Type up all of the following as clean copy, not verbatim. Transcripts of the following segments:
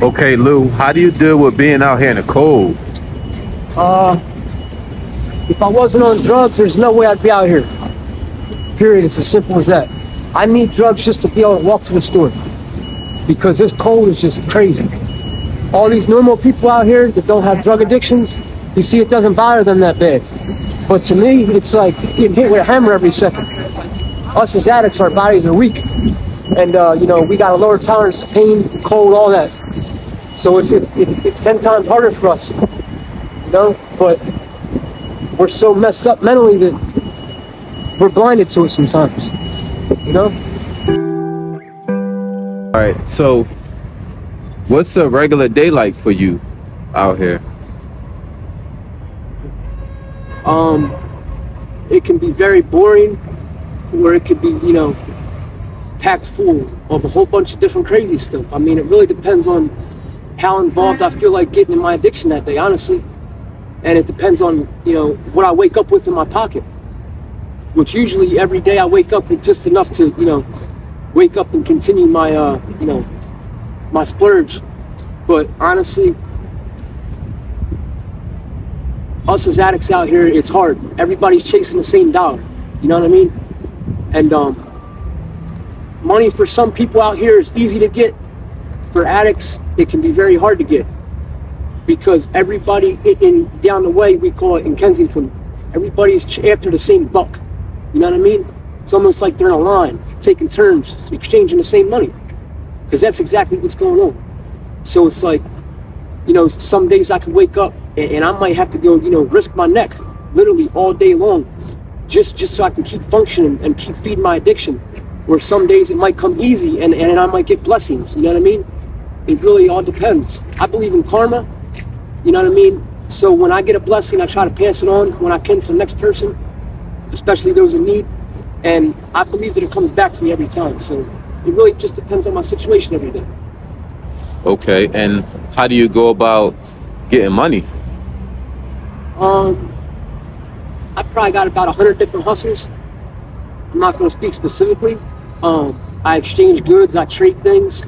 Okay, Lou, how do you deal with being out here in the cold? If I wasn't on drugs, there's no way I'd be out here. Period. It's as simple as that. I need drugs just to be able to walk to the store because this cold is just crazy. All these normal people out here that don't have drug addictions, you see, it doesn't bother them that bad. But to me, it's like getting hit with a hammer every second. Us as addicts, our bodies are weak. And, we got a lower tolerance to pain, cold, all that. So it's 10 times harder for us, But we're so messed up mentally that we're blinded to it sometimes, All right, so what's a regular day like for you out here? It can be very boring, or it could be, packed full of a whole bunch of different crazy stuff. I mean, it really depends on how involved I feel like getting in my addiction that day, honestly. And it depends on, what I wake up with in my pocket, which usually every day I wake up with just enough to, wake up and continue my, my splurge. But honestly, us as addicts out here, it's hard. Everybody's chasing the same dollar, you know what I mean? And money for some people out here is easy to get. For addicts, it can be very hard to get. Because everybody in down the way, we call it in Kensington, everybody's after the same buck. You know what I mean? It's almost like they're in a line, taking turns, exchanging the same money. Because that's exactly what's going on. So it's like, some days I can wake up and I might have to go, risk my neck literally all day long just so I can keep functioning and keep feeding my addiction. Or some days it might come easy and I might get blessings, you know what I mean? It really all depends. I believe in karma. You know what I mean? So when I get a blessing, I try to pass it on when I can to the next person, especially those in need. And I believe that it comes back to me every time. So it really just depends on my situation every day. Okay, and how do you go about getting money? I probably got about 100 different hustles. I'm not going to speak specifically. I exchange goods, I trade things.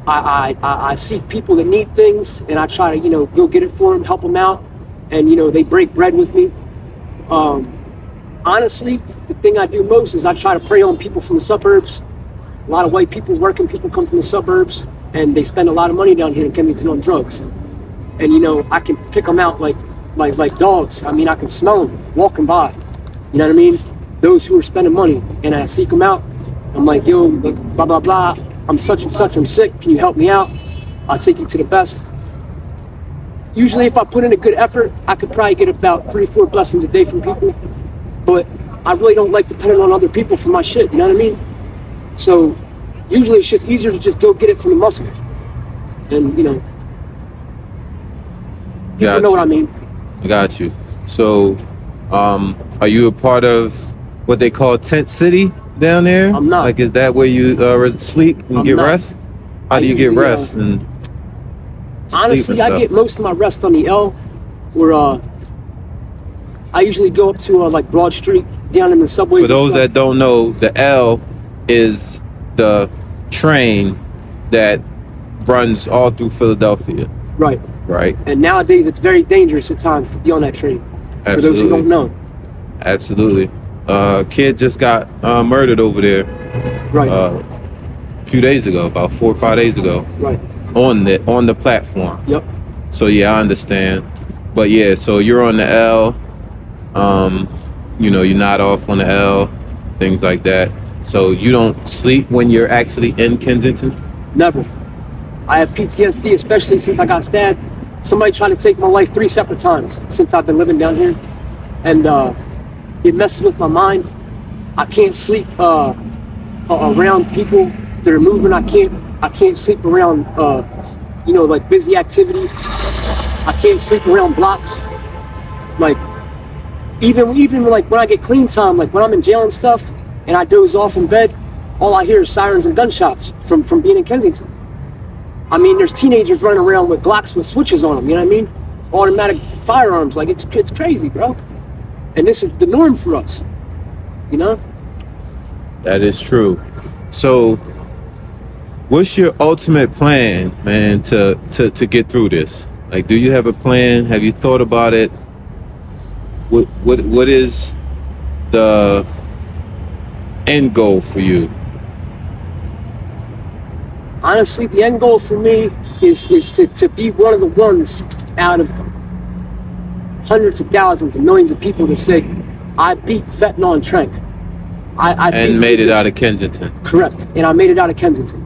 I seek people that need things, and I try to, go get it for them, help them out, and, they break bread with me. Honestly, the thing I do most is I try to prey on people from the suburbs. A lot of white people, working people come from the suburbs, and they spend a lot of money down here in Kensington on drugs. And, I can pick them out like dogs. I mean, I can smell them walking by. You know what I mean? Those who are spending money, and I seek them out. I'm like, yo, blah, blah, blah. I'm such and such, I'm sick, can you help me out? I'll take you to the best. Usually if I put in a good effort, I could probably get about 3 or 4 blessings a day from people. But I really don't like depending on other people for my shit, you know what I mean? So usually it's just easier to just go get it from the muscle. And, people know what I mean. I got you. So, are you a part of what they call Tent City down there? I'm not. Like, is that where you sleep and get rest? How do you get rest and honestly, I get most of my rest on the L, where I usually go up to like Broad Street, down in the subways. For those that don't know, the L is the train that runs all through Philadelphia. Right. Right. And nowadays it's very dangerous at times to be on that train. Absolutely. For those who don't know. Absolutely. Kid just got murdered over there. Right. A few days ago, about 4 or 5 days ago. Right. On the platform. Yep. So yeah, I understand. But yeah, so you're on the L. You're not off on the L, things like that. So you don't sleep when you're actually in Kensington? Never. I have PTSD, especially since I got stabbed. Somebody tried to take my life 3 separate times since I've been living down here. And it messes with my mind. I can't sleep around people that are moving. I can't sleep around like busy activity. I can't sleep around blocks. Like even like when I get clean time, like when I'm in jail and stuff and I doze off in bed, all I hear is sirens and gunshots from being in Kensington. I mean, there's teenagers running around with Glocks with switches on them, you know what I mean? Automatic firearms, like it's crazy, bro. And this is the norm for us, That is true. So What's your ultimate plan, man, to get through this? Like, do you have a plan? Have you thought about it? What is the end goal for you? Honestly, the end goal for me is to be one of the ones out of hundreds of thousands and millions of people to say, I beat fentanyl and tranq. I And made it out of Kensington. Correct. And I made it out of Kensington.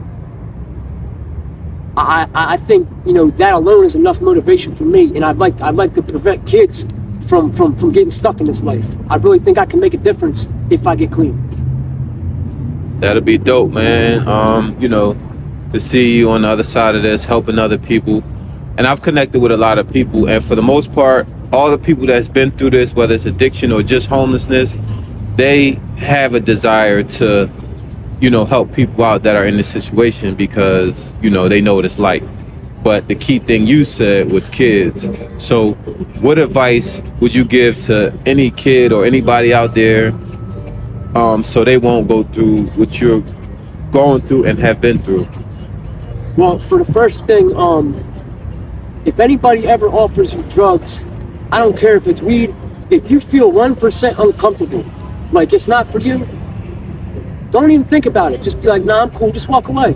I think, that alone is enough motivation for me, and I'd like to prevent kids from getting stuck in this life. I really think I can make a difference if I get clean. That'll be dope, man. To see you on the other side of this, helping other people. And I've connected with a lot of people, and for the most part, all the people that's been through this, whether it's addiction or just homelessness, they have a desire to, help people out that are in this situation because, they know what it's like. But the key thing you said was kids. So what advice would you give to any kid or anybody out there so they won't go through what you're going through and have been through? Well, for the first thing, if anybody ever offers you drugs, I don't care if it's weed, if you feel 1% uncomfortable, like it's not for you, don't even think about it. Just be like, nah, I'm cool, just walk away.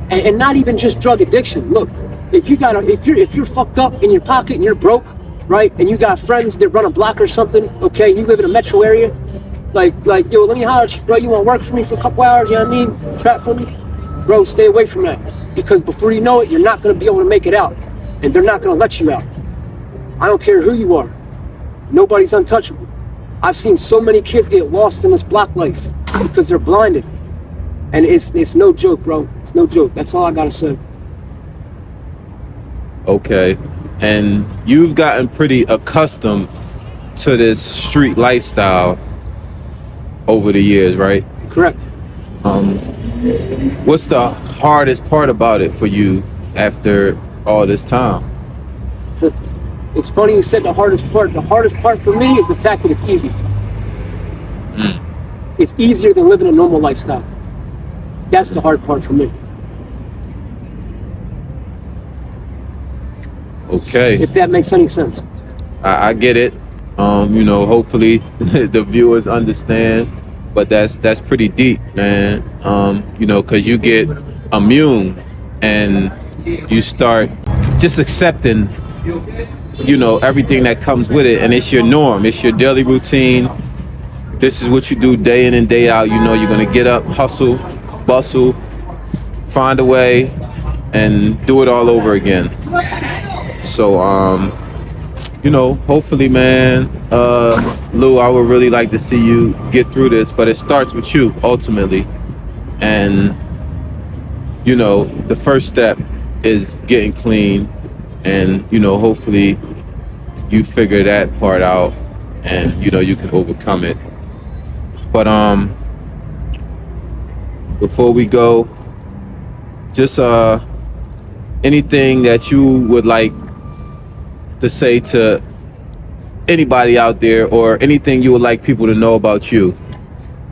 And not even just drug addiction. Look, if you're fucked up in your pocket and you're broke, right, and you got friends that run a block or something, okay, you live in a metro area, like, yo, let me holler at you, bro, you wanna work for me for a couple hours, you know what I mean? Trap for me? Bro, stay away from that. Because before you know it, you're not gonna be able to make it out. And they're not gonna let you out. I don't care who you are. Nobody's untouchable. I've seen so many kids get lost in this block life because they're blinded. And it's no joke, bro. It's no joke. That's all I gotta say. Okay. And you've gotten pretty accustomed to this street lifestyle over the years, right? Correct. What's the hardest part about it for you after all this time? It's funny you said the hardest part. The hardest part for me is the fact that it's easy. It's easier than living a normal lifestyle. That's the hard part for me. Okay. If that makes any sense. I get it. Hopefully the viewers understand, but that's pretty deep, man. Because you get immune and you start just accepting, everything that comes with it, and it's your norm, it's your daily routine. This is what you do day in and day out. You're gonna get up, hustle, bustle, find a way, and do it all over again. So, hopefully, man, Lou, I would really like to see you get through this, but it starts with you ultimately. And, the first step is getting clean, and, hopefully you figure that part out and, you can overcome it. But, before we go, just, anything that you would like to say to anybody out there, or anything you would like people to know about you?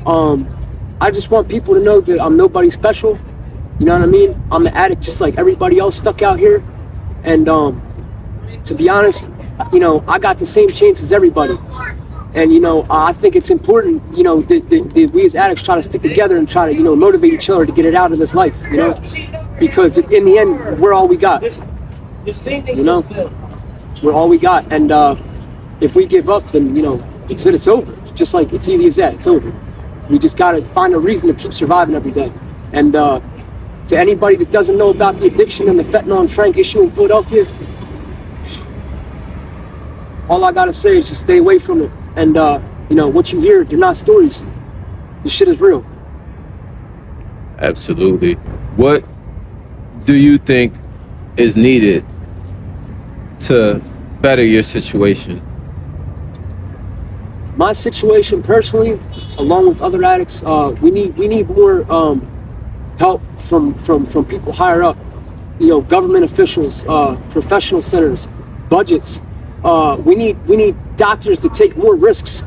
I just want people to know that I'm nobody special. You know what I mean? I'm an addict just like everybody else stuck out here. And to be honest, I got the same chance as everybody. And I think it's important, that we as addicts try to stick together and try to, motivate each other to get it out of this life, because in the end, we're all we got. We're all we got. And if we give up, then it's over. Just like it's easy as that. It's over. We just gotta find a reason to keep surviving every day. And to anybody that doesn't know about the addiction and the fentanyl and tranq issue in Philadelphia, all I gotta say is just stay away from it. And what you hear, they're not stories. This shit is real. Absolutely. What do you think is needed to better your situation? My situation personally, along with other addicts, we need more help from people higher up. Government officials, professional centers, budgets. We need doctors to take more risks.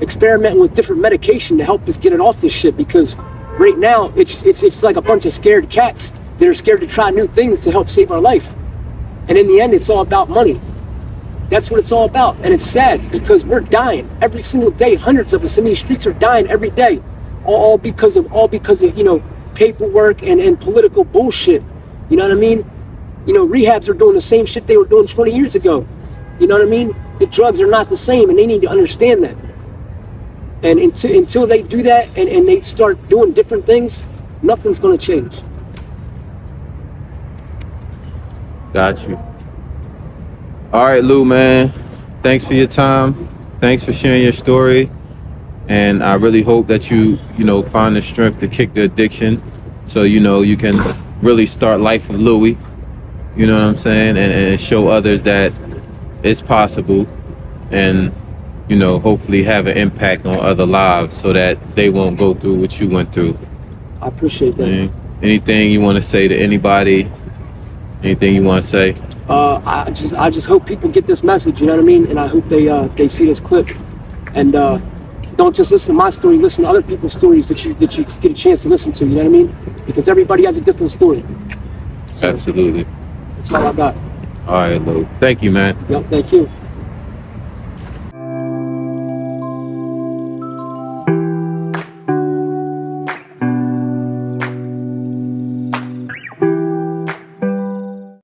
Experimenting with different medication to help us get it off this shit, because Right now, it's like a bunch of scared cats that are scared to try new things to help save our life. And in the end, it's all about money. That's what it's all about. And it's sad because we're dying every single day. Hundreds of us in these streets are dying every day, all because of paperwork and political bullshit. You know what I mean? Rehabs are doing the same shit they were doing 20 years ago. You know what I mean? The drugs are not the same, and they need to understand that. And until they do that and they start doing different things, nothing's gonna change. Got you. All right, Lou, man. Thanks for your time. Thanks for sharing your story. And I really hope that you find the strength to kick the addiction so, you can really start life with Louie. You know what I'm saying? And show others that it's possible and, hopefully have an impact on other lives so that they won't go through what you went through. I appreciate that. Man, anything you want to say to anybody? Anything you want to say? I just hope people get this message, you know what I mean? And I hope they see this clip. And don't just listen to my story, listen to other people's stories that you get a chance to listen to, you know what I mean? Because everybody has a different story. So, absolutely. that's all I got. All right, Lou. Thank you, man. Yep, thank you.